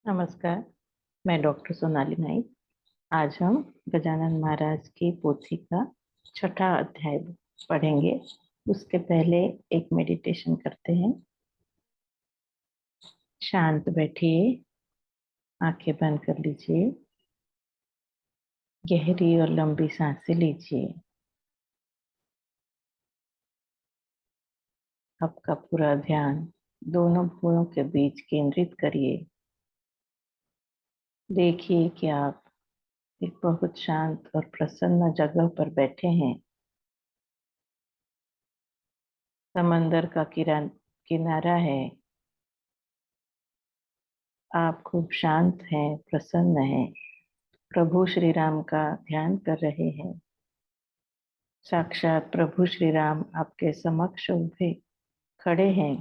नमस्कार, मैं डॉक्टर सोनाली नाइक। आज हम गजानन महाराज की पोथी का छठा अध्याय पढ़ेंगे। उसके पहले एक मेडिटेशन करते हैं। शांत बैठिए, आंखें बंद कर लीजिए, गहरी और लंबी सांसें लीजिए। आपका पूरा ध्यान दोनों भुवों के बीच केंद्रित करिए। देखिए कि आप एक बहुत शांत और प्रसन्न जगह पर बैठे हैं। समंदर का किनारा है। आप खूब शांत हैं, प्रसन्न हैं। प्रभु श्री राम का ध्यान कर रहे हैं। साक्षात प्रभु श्री राम आपके समक्ष उभे खड़े हैं।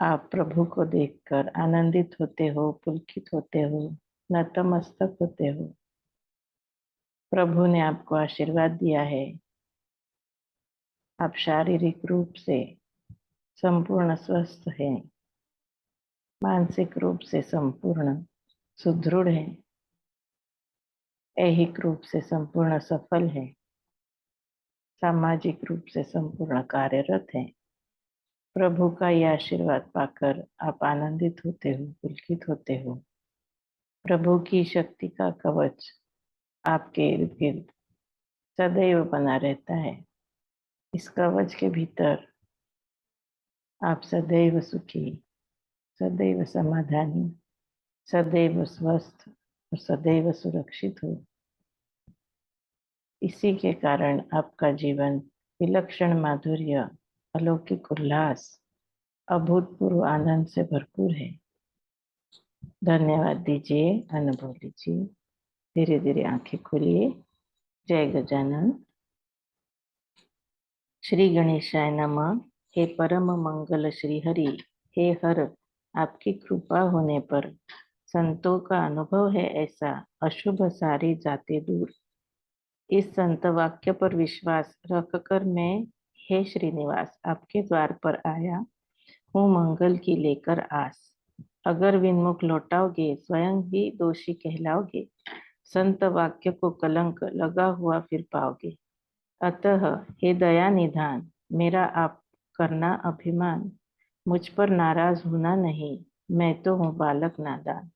आप प्रभु को देखकर आनंदित होते हो, पुलकित होते हो, नतमस्तक होते हो। प्रभु ने आपको आशीर्वाद दिया है। आप शारीरिक रूप से संपूर्ण स्वस्थ हैं, मानसिक रूप से संपूर्ण सुदृढ़ हैं, ऐहिक रूप से संपूर्ण सफल हैं, सामाजिक रूप से संपूर्ण कार्यरत हैं। प्रभु का यह आशीर्वाद पाकर आप आनंदित होते हो, पुलकित होते हो। प्रभु की शक्ति का कवच आपके इर्द गिर्द सदैव बना रहता है। इस कवच के भीतर आप सदैव सुखी, सदैव समाधानी, सदैव स्वस्थ और सदैव सुरक्षित हो। इसी के कारण आपका जीवन विलक्षण माधुर्य, अलौकिक उल्लास, अभूतपूर्व आनंद से भरपूर है। धन्यवाद दीजिए, अनुभव लीजिए। धीरे धीरे आंखें खोलिए। जय गजानन। श्री गणेशाय नमः। हे परम मंगल श्री हरि, हे हर, आपकी कृपा होने पर संतों का अनुभव है ऐसा, अशुभ सारी जाते दूर। इस संत वाक्य पर विश्वास रखकर मैं, हे श्रीनिवास, आपके द्वार पर आया हूँ मंगल की लेकर आस। अगर विनमुख लौटाओगे, स्वयं ही दोषी कहलाओगे। संत वाक्य को कलंक लगा हुआ फिर पाओगे। अतः हे दया निधान, मेरा आप करना अभिमान। मुझ पर नाराज होना नहीं, मैं तो हूँ बालक नादान।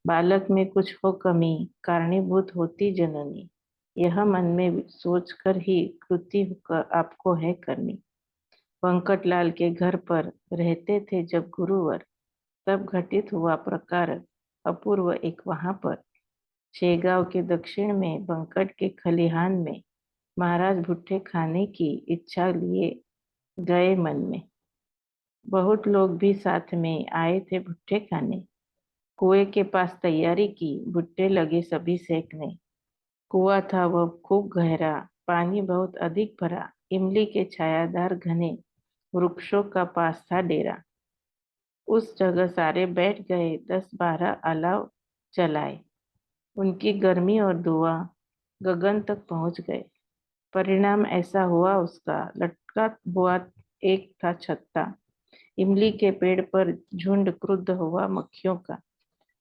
बालक में कुछ हो कमी, कारणीभूत होती जननी। यह मन में सोच कर ही कृति आपको है करनी। वेंकटलाल के घर पर रहते थे जब गुरुवर, तब घटित हुआ प्रकार अपूर्व एक वहां पर। शेगांव के दक्षिण में बंकट के खलिहान में महाराज भुट्टे खाने की इच्छा लिए गए मन में। बहुत लोग भी साथ में आए थे भुट्टे खाने। कुएं के पास तैयारी की, भुट्टे लगे सभी सेकने। कुआं था वह खूब गहरा, पानी बहुत अधिक भरा। इमली के छायादार घने वृक्षों का पास था डेरा। उस जगह सारे बैठ गए, 10-12 अलाव जलाए। उनकी गर्मी और धुआं गगन तक पहुंच गए। परिणाम ऐसा हुआ उसका, लटका हुआ एक था छत्ता। इमली के पेड़ पर झुंड क्रुद्ध हुआ मक्खियों का।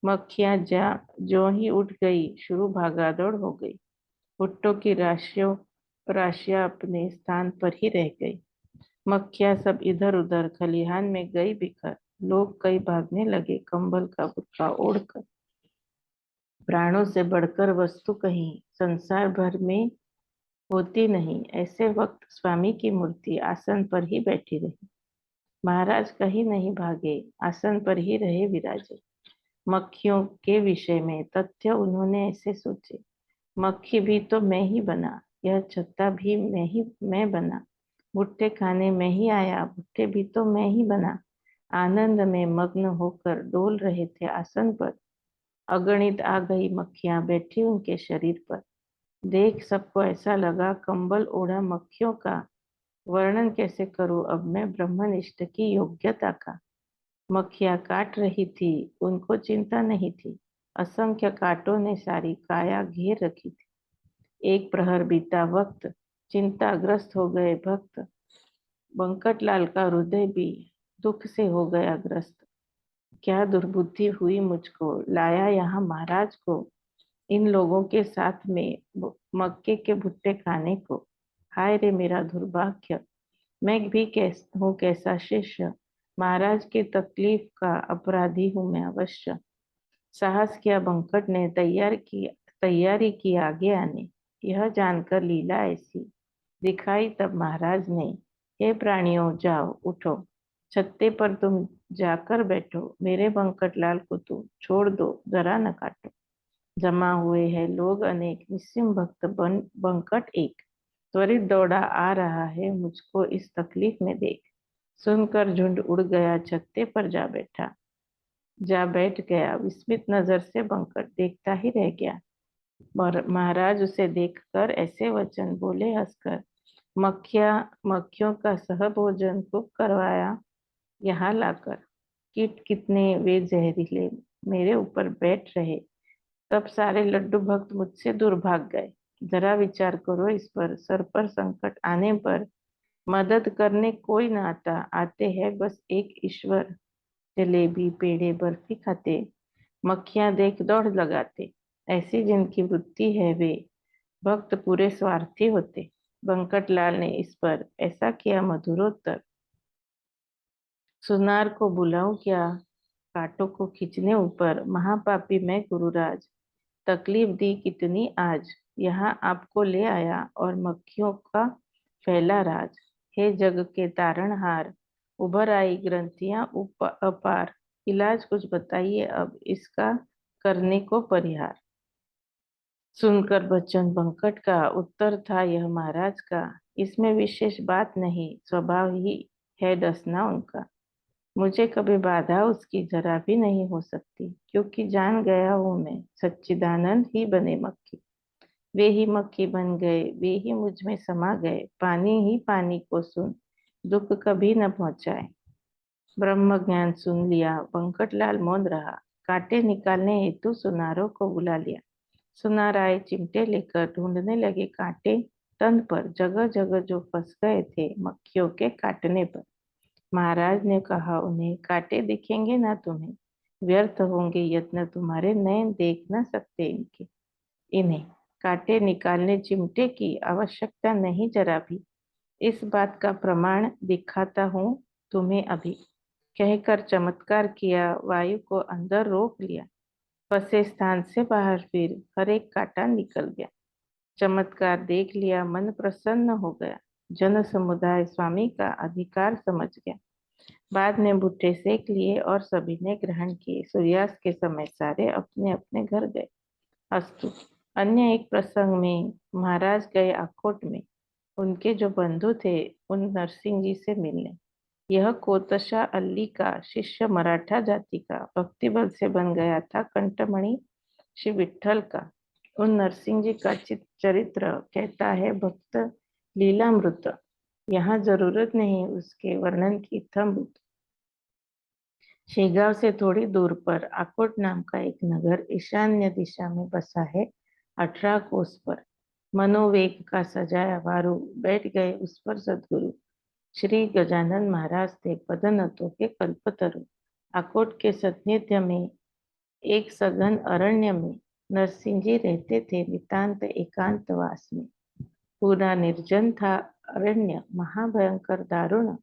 मक्खियां जो ही उठ गई, शुरू भागादौड़ हो गई। भुट्टों की राशियां अपने स्थान पर ही रह गई। मक्खियां सब इधर उधर खलिहान में गई बिखर। लोग कई भागने लगे कंबल का बुर्का ओढ़कर। प्राणों से बढ़कर वस्तु कहीं संसार भर में होती नहीं। ऐसे वक्त स्वामी की मूर्ति आसन पर ही बैठी रही। महाराज कहीं नहीं भागे, आसन पर ही रहे विराजे। मक्खियों के विषय में तथ्य उन्होंने ऐसे सोचे। मक्खी भी तो मैं ही बना, यह छत्ता भी मैं बना। भुट्टे खाने में ही आया, भुट्टे भी तो मैं ही बना। आनंद में मग्न होकर डोल रहे थे आसन पर। अगणित आ गई मक्खियां बैठी उनके शरीर पर। देख सबको ऐसा लगा कंबल ओढ़ा मक्खियों का वर्णन कैसे करूं अब मैं ब्रह्मनिष्ठ की योग्यता का। मक्खियां काट रही थी, उनको चिंता नहीं थी। असंख्य कांटों ने सारी काया घेर रखी थी। एक प्रहर बीता वक्त, चिंताग्रस्त हो गए भक्त। बंकटलाल का हृदय भी दुख से हो गया ग्रस्त। क्या दुर्बुद्धि हुई मुझको, लाया यहाँ महाराज को इन लोगों के साथ में मक्के के भुट्टे खाने को। हाय रे मेरा दुर्भाग्य, मैं भी हूँ कैसा शिष्य, महाराज की तकलीफ का अपराधी हूँ मैं अवश्य। साहस किया बंकट ने, तैयारी की आगे आने। यह जानकर लीला ऐसी दिखाई तब महाराज ने, हे प्राणियों जाओ उठो, छत्ते पर तुम जाकर बैठो, मेरे बंकटलाल को तुम छोड़ दो, जरा न काटो। जमा हुए हैं लोग अनेक, निस्सिम भक्त बंकट एक, त्वरित दौड़ा आ रहा है मुझको इस तकलीफ में देख। सुनकर झुंड उड़ गया, छत्ते पर जा बैठ गया, विस्मित नजर से बंकट देखता ही रह गया। और महाराज उसे देखकर ऐसे वचन बोले हंसकर, मक्खियों का सहभोजन खूब करवाया यहाँ लाकर, कीट कितने वे जहरीले मेरे ऊपर बैठ रहे, तब सारे लड्डू भक्त मुझसे दूर भाग गए। जरा विचार करो इस पर, सर पर संकट आने पर मदद करने कोई न आता, आते हैं बस एक ईश्वर। जलेबी पेड़े बर्फी खाते, मक्खियां देख दौड़ लगाते, ऐसी जिनकी वृत्ति है वे भक्त पूरे स्वार्थी होते। बंकटलाल ने इस पर ऐसा किया मधुरोत्तर, सुनार को बुलाऊं क्या, कांटों को खींचने ऊपर, महापापी मैं गुरुराज, तकलीफ दी कितनी आज, यहाँ आपको ले आया और मक्खियों का फैला राज। हे जग के तारणहार, उभर आई ग्रंथियां अपार, इलाज कुछ बताइए अब इसका, करने को परिहार। सुनकर बच्चन बंकट का उत्तर था यह महाराज का, इसमें विशेष बात नहीं, स्वभाव ही है डसना उनका। मुझे कभी बाधा उसकी जरा भी नहीं हो सकती, क्योंकि जान गया हूं मैं सच्चिदानंद ही बने मक्खी, वे ही मक्खी बन गए, वे ही मुझ में समा गए, पानी ही पानी को सुन, दुख कभी न पहुंचाए। ब्रह्म ज्ञान सुन लिया, बंकटलाल मौन रहा, कांटे निकालने हेतु सुनारों को बुला लिया। सुनार आए चिमटे लेकर, ढूंढने लगे कांटे तन पर, जगह जगह जो फंस गए थे मक्खियों के काटने पर। महाराज ने कहा उन्हें, कांटे दिखेंगे ना तुम्हें, व्यर्थ होंगे यत्न तुम्हारे, नयन देख न सकते इन्हें, कांटे निकालने चिमटे की आवश्यकता नहीं जरा भी, इस बात का प्रमाण दिखाता हूँ तुम्हें अभी। कहकर चमत्कार किया, वायु को अंदर रोक लिया, फंसे स्थान से बाहर फिर हर एक कांटा निकल गया। चमत्कार देख लिया, मन प्रसन्न हो गया, जन समुदाय स्वामी का अधिकार समझ गया। बाद में भुट्टे सेक लिए और सभी ने ग्रहण किए, सूर्यास्त के समय सारे अपने अपने घर गए। अस्तु। अन्य एक प्रसंग में महाराज गए आकोट में, उनके जो बंधु थे उन नरसिंह जी से मिलने। यह कोतशा अल्ली का शिष्य मराठा जाति का भक्तिबल से बन गया था कंठमणि श्री विठल का। उन नरसिंह जी का चरित्र कहता है भक्त लीलामृत, यहाँ जरूरत नहीं उसके वर्णन की, थम्ब। शेगांव से थोड़ी दूर पर आकोट नाम का एक नगर ईशान्य दिशा में बसा है, 18 कोस पर। मनोवेग का सजाया वारू, बैठ गए उस पर सदगुरु श्री गजानन महाराज थे, पदनतों के कल्पतरु। आकोट के सानिध्य में एक सघन अरण्य में नरसिंह जी रहते थे, नितांत एकांतवास में। पूरा निर्जन था अरण्य, महाभयंकर दारुण,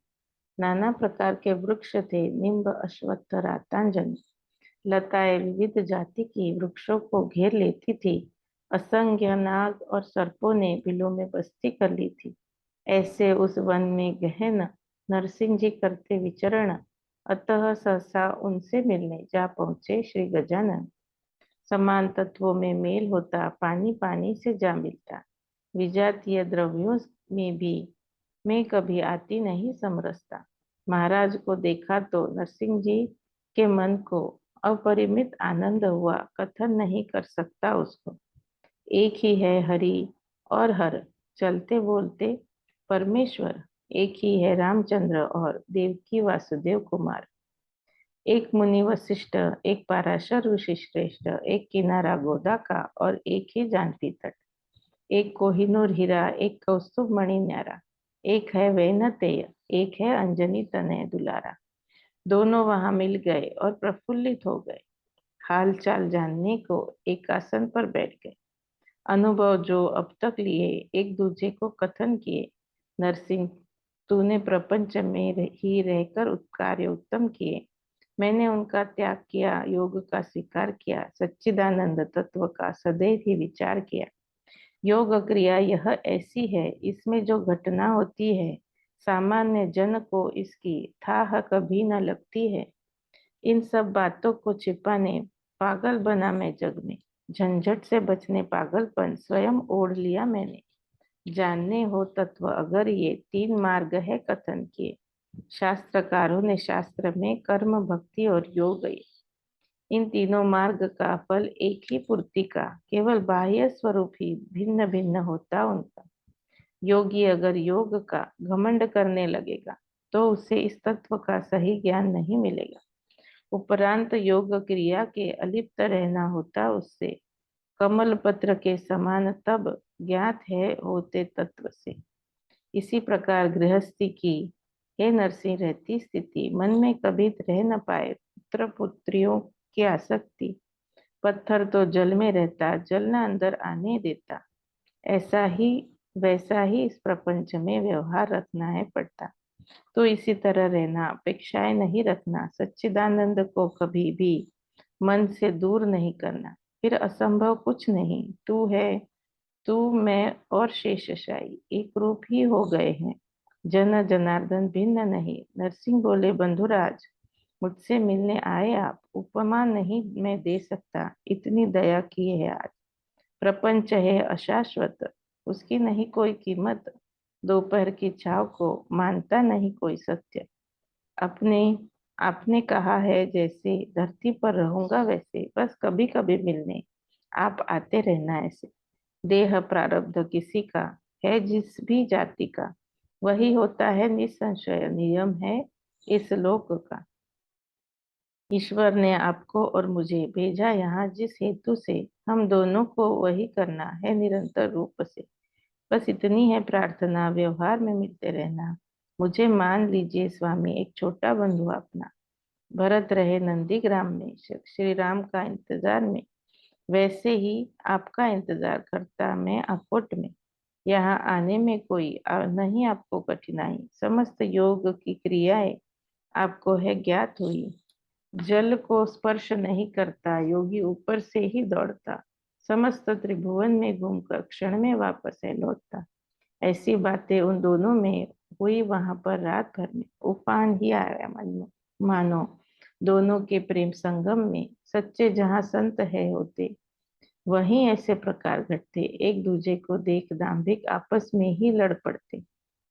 नाना प्रकार के वृक्ष थे, निम्ब अश्वत्थ रातांजन, लताएं विविध जाति की वृक्षों को घेर लेती थी, असंख्य नाग और सर्पों ने बिलों में बस्ती कर ली थी। ऐसे उस वन में गहन नरसिंह जी करते विचरण, अतः सहसा उनसे मिलने जा पहुंचे श्री गजानन। समान तत्वों में मेल होता, पानी पानी से जा मिलता, विजातीय द्रव्यों में भी मैं कभी आती नहीं समरसता। महाराज को देखा तो नरसिंह जी के मन को अपरिमित आनंद हुआ, कथन नहीं कर सकता उसको। एक ही है हरि और हर, चलते बोलते परमेश्वर, एक ही है रामचंद्र और देवकी वासुदेव कुमार। एक मुनि वशिष्ठ, एक पाराशर ऋषि श्रेष्ठ, एक किनारा गोदा का और एक ही जानकी तट, एक कोहिनूर हीरा, एक कौस्तुभ मणि न्यारा, एक है वैनतेय, एक है अंजनी तनय दुलारा। दोनों वहां मिल गए और प्रफुल्लित हो गए। हाल चाल जानने को एक आसन पर बैठ गए। अनुभव जो अब तक लिए एक दूसरे को कथन किए। नरसिंह, तूने प्रपंच में ही रहकर कार्य उत्तम किए। मैंने उनका त्याग किया, योग का स्वीकार किया, सच्चिदानंद तत्व का सदैव ही विचार किया। योग क्रिया यह ऐसी है, इसमें जो घटना होती है सामान्य जन को इसकी थाह कभी न लगती है। इन सब बातों को छिपाने पागल बना मैं जग में। झंझट से बचने पागलपन स्वयं ओढ़ लिया मैंने। जानने हो तत्व अगर ये तीन मार्ग है कथन किए। शास्त्रकारों ने शास्त्र में कर्म, भक्ति और योग, इन तीनों मार्ग का फल एक ही पूर्ति का, केवल बाह्य स्वरूप ही भिन्न भिन्न होता उनका। योगी अगर योग का घमंड करने लगेगा तो उसे इस तत्व का सही ज्ञान नहीं मिलेगा। उपरांत योग क्रिया के अलिप्त रहना होता उससे। कमल पत्र के समान तब ज्ञात है होते तत्व से। इसी प्रकार गृहस्थी की, हे नरसिंह, रहती स्थिति मन में कभी रह न पाए पुत्र पुत्रियों की आसक्ति। पत्थर तो जल में रहता, जल न अंदर आने देता। ऐसा ही वैसा ही इस प्रपंच में व्यवहार रखना है पड़ता। तो इसी तरह रहना, अपेक्षाएं नहीं रखना, सच्चिदानंद को कभी भी मन से दूर नहीं करना। फिर असंभव कुछ नहीं। तू है, तू, मैं और शेषशाही एक रूप ही हो गए हैं। जन जनार्दन भिन्न नहीं। नरसिंह बोले, बंधुराज, मुझसे मिलने आए आप, उपमा नहीं मैं दे सकता, इतनी दया की है आज। प्रपंच है अशाश्वत, उसकी नहीं कोई कीमत। दोपहर की छाव को मानता नहीं कोई सत्य। अपने आपने कहा है जैसे धरती पर रहूंगा वैसे, बस कभी कभी मिलने आप आते रहना ऐसे। देह प्रारब्ध किसी का है जिस भी जाति का, वही होता है निसंशय, नियम है इस लोक का। ईश्वर ने आपको और मुझे भेजा यहाँ जिस हेतु से, हम दोनों को वही करना है निरंतर रूप से। बस इतनी है प्रार्थना, व्यवहार में मिलते रहना। मुझे मान लीजिए स्वामी, एक छोटा बंधु अपना। भरत रहे नंदीग्राम में श्री राम का इंतजार में, वैसे ही आपका इंतजार करता मैं अकोट में। यहाँ आने में कोई नहीं आपको कठिनाई। समस्त योग की क्रियाएं आपको है ज्ञात हुई। जल को स्पर्श नहीं करता योगी, ऊपर से ही दौड़ता। समस्त त्रिभुवन में घूमकर क्षण में वापस है लौटता। ऐसी बातें उन दोनों में हुई वहां पर रात भर में। उफान ही आया मन में, मानो दोनों के प्रेम संगम में। सच्चे जहाँ संत है होते, वहीं ऐसे प्रकार घटते। एक दूजे को देख दाम्भिक आपस में ही लड़ पड़ते।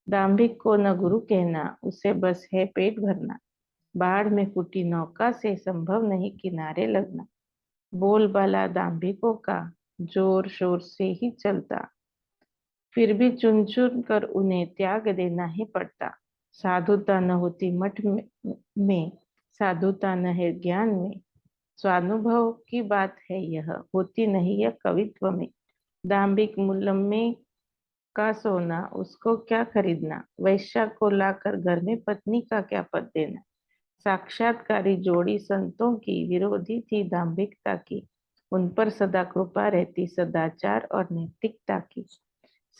दाम्भिक को न गुरु कहना, उसे बस है पेट भरना। बाढ़ में फूटी नौका से संभव नहीं किनारे लगना। बोलबाला दाम्भिकों का जोर शोर से ही चलता, फिर भी चुन चुन कर उन्हें त्याग देना ही पड़ता। साधुता न होती मठ में, साधुता न है ज्ञान में। स्वानुभव की बात है यह, होती नहीं यह कवित्व में। दाम्भिक मुलम्मे का सोना, उसको क्या खरीदना। वैश्या को लाकर घर में पत्नी का क्या पद देना। साक्षात्कारी जोड़ी संतों की विरोधी थी दाम्भिकता की। उन पर सदा कृपा रहती सदाचार और नैतिकता की।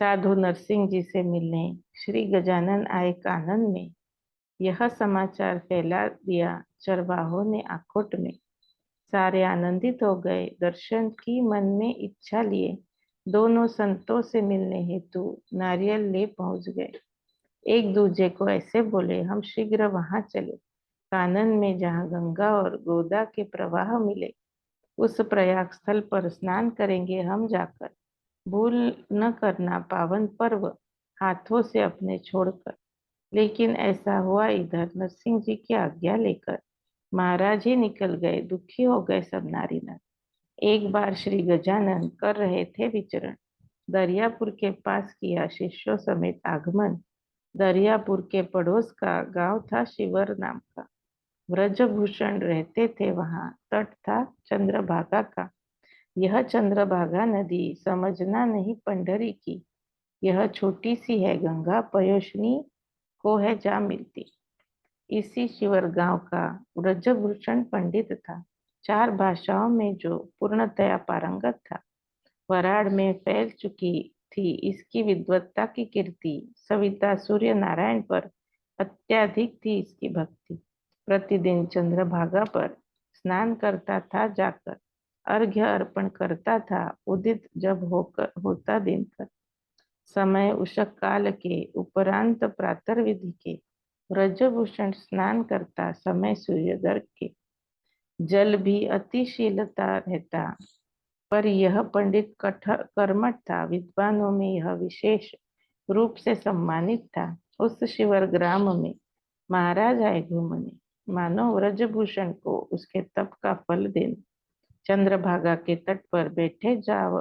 साधु नरसिंह जी से मिलने श्री गजानन आए कानन में। यह समाचार फैला दिया चरवाहों ने आकोट में। सारे आनंदित हो गए, दर्शन की मन में इच्छा लिए। दोनों संतों से मिलने हेतु नारियल ले पहुंच गए। एक दूजे को ऐसे बोले, हम शीघ्र वहां चले। कानन में जहाँ गंगा और गोदा के प्रवाह मिले, उस प्रयाग स्थल पर स्नान करेंगे हम जाकर। भूल न करना पावन पर्व, हाथों से अपने छोड़कर। लेकिन ऐसा हुआ इधर, नरसिंह जी की आज्ञा लेकर महाराज ही निकल गए। दुखी हो गए सब नारी नर। एक बार श्री गजानन कर रहे थे विचरण। दरियापुर के पास किया शिष्यों समेत आगमन। दरियापुर के पड़ोस का गांव था शिवर नाम का। व्रजभूषण रहते थे वहां। तट था चंद्रभागा का। यह चंद्रभागा नदी समझना नहीं पंडरी की। यह छोटी सी है गंगा, पयोशनी को है जा मिलती। इसी शिवर गांव का ब्रजभूषण पंडित था। 4 भाषाओं में जो पूर्णतया पारंगत था। वराड़ में फैल चुकी थी इसकी विद्वत्ता की कीर्ति। सविता सूर्य नारायण पर अत्यधिक थी इसकी भक्ति। प्रतिदिन चंद्रभागा पर स्नान करता था जाकर, अर्घ्य अर्पण करता था उदित जब होकर होता दिन कर। समय उषक काल के उपरांत प्रातः विधि के व्रजभूषण स्नान करता समय सूर्योदय के। जल भी अतिशीलता रहता, पर यह पंडित कठोर कर्मठ था। विद्वानों में यह विशेष रूप से सम्मानित था। उस शिवर ग्राम में महाराज आए घूमने, मानो व्रजभूषण को उसके तप का फल देने। चंद्रभागा के तट पर बैठे जाव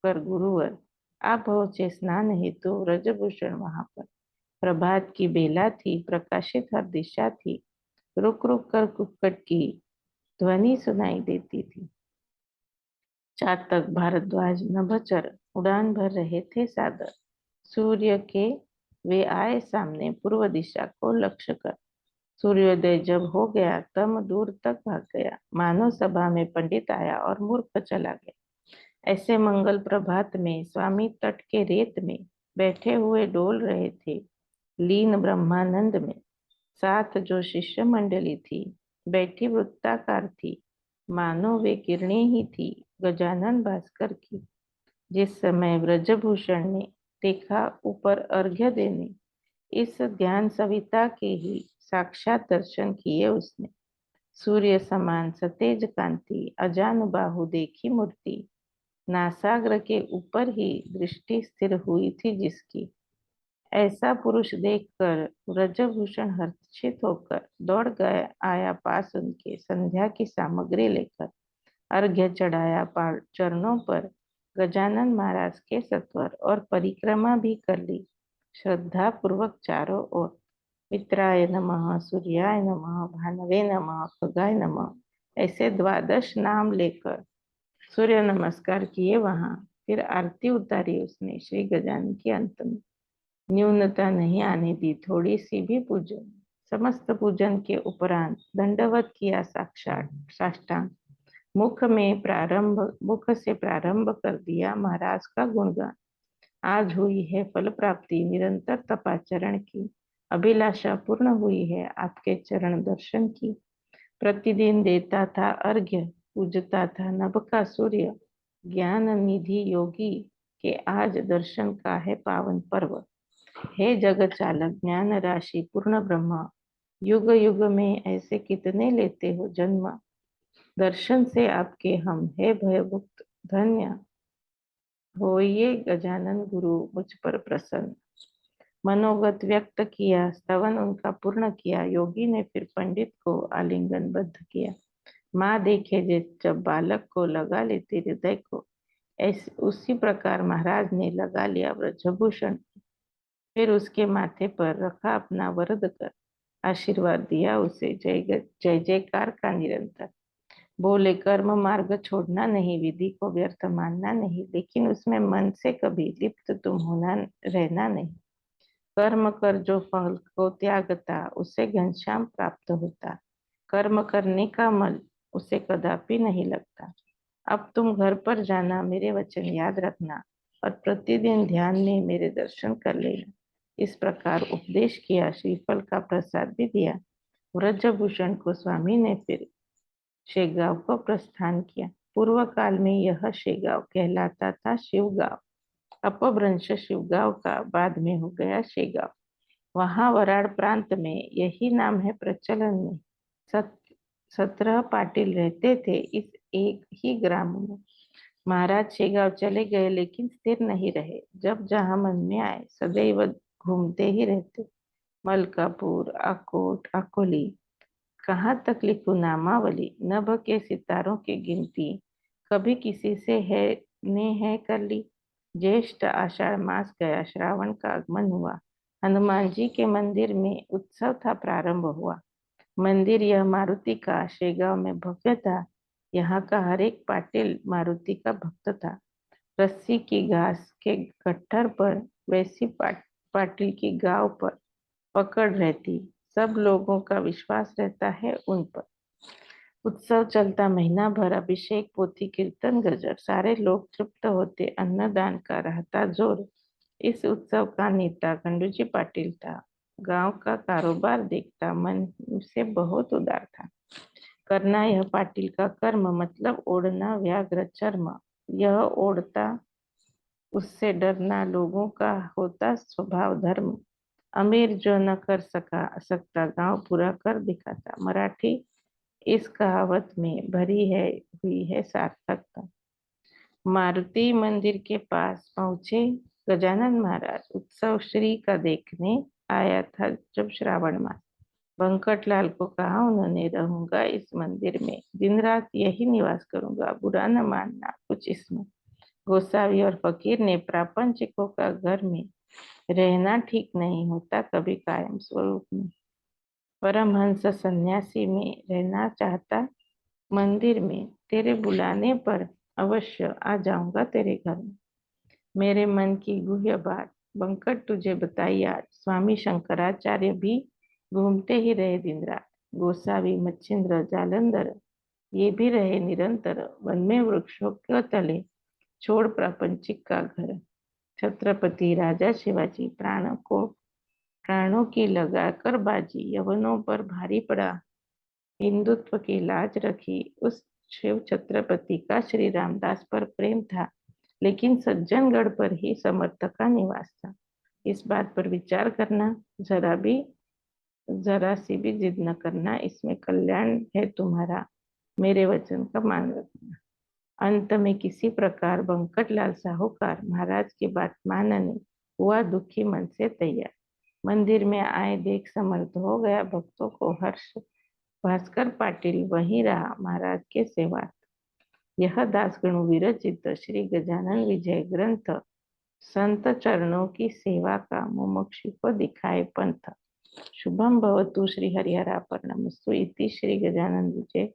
कर गुरुवर आ पहुंचे स्नान हेतु व्रजभूषण वहां पर। प्रभात की बेला थी, प्रकाशित हर दिशा थी। रुक रुक कर कुक्कट की ध्वनि सुनाई देती थी। चातक भारद्वाज नभचर उड़ान भर रहे थे सादर। सूर्य के वे आए सामने पूर्व दिशा को लक्ष्य कर। सूर्योदय जब हो गया तम दूर तक भाग गया, मानो सभा में पंडित आया और मूर्ख चला गया। ऐसे मंगल प्रभात में स्वामी तट के रेत में बैठे हुए डोल रहे थे, लीन ब्रह्मानंद में। साथ जो शिष्य मंडली थी बैठी वृत्ताकार थी, मानो वे किरणें ही थी गजानन भास्कर की। जिस समय ब्रजभूषण ने देखा ऊपर अर्घ्य देने, इस ध्यान सविता के ही साक्षात दर्शन किए उसने। सूर्य समान सतेज कांति, अजान बाहु देखी मूर्ति, नासाग्र के ऊपर ही दृष्टि स्थिर हुई थी जिसकी। ऐसा पुरुष देखकर व्रजभूषण हर्षित होकर दौड़ गया आया पास उनके, संध्या की सामग्री लेकर अर्घ्य चढ़ाया चरणों पर गजानन महाराज के सत्वर, और परिक्रमा भी कर ली श्रद्धा पूर्वक चारों ओर। मित्राय नमः, सूर्याय नमः, भानवे नमः, खगाय नमः, ऐसे 12 नाम लेकर सूर्य नमस्कार किए वहां। फिर आरती उतारी उसने श्री गजानन के अंत में। न्यूनता नहीं आने दी थोड़ी सी भी पूजन। समस्त पूजन के उपरांत दंडवत किया साक्षात साष्टांग। मुख से प्रारंभ कर दिया महाराज का गुणगान। आज हुई है फल प्राप्ति निरंतर तपाचरण की, अभिलाषा पूर्ण हुई है आपके चरण दर्शन की। प्रतिदिन देता था अर्घ्य, पूजता था नभ का सूर्य। ज्ञान निधि योगी के आज दर्शन का है पावन पर्व। हे जगत चालक ज्ञान राशि पूर्ण ब्रह्म, युग युग में ऐसे कितने लेते हो जन्म। दर्शन से आपके हम है भयभुक्त, धन्य होइए गजानन गुरु मुझ पर प्रसन्न। मनोगत व्यक्त किया, स्तवन उनका पूर्ण किया। योगी ने फिर पंडित को आलिंगनबद्ध किया। माँ देखे जब बालक को लगा लेती हृदय को, ऐसे उसी प्रकार महाराज ने लगा लिया ब्रजभूषण। फिर उसके माथे पर रखा अपना वरद कर, आशीर्वाद दिया उसे। जय जयकार का निरंतर। बोले कर्म मार्ग छोड़ना नहीं, विधि को व्यर्थ मानना नहीं, लेकिन उसमें मन से कभी लिप्त तुम होना रहना नहीं। कर्म कर जो फल को त्यागता, उसे घनश्याम प्राप्त होता। कर्म करने का मल उसे कदापि नहीं लगता। अब तुम घर पर जाना, मेरे वचन याद रखना और प्रतिदिन ध्यान में मेरे दर्शन कर लेना। इस प्रकार उपदेश किया, श्रीफल का प्रसाद भी दिया। व्रजभूषण को स्वामी ने फिर शेगांव को प्रस्थान किया। पूर्व काल में यह शेगांव कहलाता था शिवगांव। अपभ्रंश शिवगांव का बाद में हो गया शेगांव। वहां वराड़ प्रांत में यही नाम है प्रचलन में। 17 पाटिल रहते थे इस एक ही ग्राम में। महाराज शेगांव चले गए लेकिन स्थिर नहीं रहे। जब जहां मन में आए सदैव घूमते ही रहते। मलकापुर, आकोट, अकोली, कहाँ तक लिखूं नामावली। नभ के सितारों की गिनती कभी किसी से है कर ली। ज्येष्ठ आषाढ़ मास गया, श्रावण का आगमन हुआ। हनुमान जी के मंदिर में उत्सव था प्रारंभ हुआ। मंदिर यह मारुति का शेगांव में भव्य था। यहाँ का हर एक पाटिल मारुति का भक्त था। रस्सी की घास के गट्ठर पर वैसी पाटिल की गांव पर पकड़ रहती। सब लोगों का विश्वास रहता है उन पर। उत्सव चलता महीना भर, अभिषेक, पोथी, कीर्तन, गजर, सारे लोग तृप्त होते, अन्नदान का रहता जोर। इस उत्सव का नेता खंडूजी पाटिल था। गांव का कारोबार देखता मन से बहुत उदार था। करना यह पाटिल का कर्म, मतलब ओढ़ना व्याघ्र चर्म। यह ओढ़ता, उससे डरना लोगों का होता स्वभाव धर्म। अमीर जो न कर सकता, गांव पूरा कर दिखाता। मराठी इस कहावत में भरी है हुई है सार्थकता। मारुति मंदिर के पास पहुंचे गजानन महाराज। उत्सव श्री का देखने आया था जब श्रावण मास। बंकटलाल को कहा उन्होंने, रहूंगा इस मंदिर में, दिन रात यही निवास करूंगा, बुरा न मानना कुछ इसमें। गोसावी और फकीर ने प्रापंचिकों का घर में रहना ठीक नहीं होता, कभी कायम स्वरूप में। परमहंस सन्यासी में रहना चाहता, मंदिर में, तेरे बुलाने पर अवश्य आ जाऊंगा तेरे घर में। मेरे मन की गुह्य बात बंकट तुझे बताई आज। स्वामी शंकराचार्य भी घूमते ही रहे दिन रात। गोसावी, मच्छिंद्र, जालंधर ये भी रहे निरंतर वन में, वृक्षों के तले छोड़ प्रापंचिक का घर। छत्रपति राजा शिवाजी प्राणों की लगाकर बाजी, यवनों पर भारी पड़ा, हिंदुत्व की लाज रखी। उस शिव छत्रपति का श्री रामदास पर प्रेम था, लेकिन सज्जनगढ़ पर ही समर्थ का निवास था। इस बात पर विचार करना, जरा सी भी जिद न करना, इसमें कल्याण है तुम्हारा, मेरे वचन का मान रखना। अंत में किसी प्रकार बंकटलाल साहूकार महाराज की बात मानने हुआ दुखी मन से तैयार। मंदिर में आए देख समर्थ हो गया भक्तों को हर्ष। भास्कर पाटिल वहीं रहा महाराज के सेवा। यह दासगणु विरचित श्री गजानन विजय ग्रंथ संत चरणों की सेवा का मुमुक्षु को दिखाए पंथ। शुभम भवतु श्री हरिहरार्पणमस्तु इति श्री गजानन विजय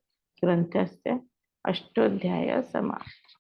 ग्रंथस्य अष्टोध्याय समाप्त।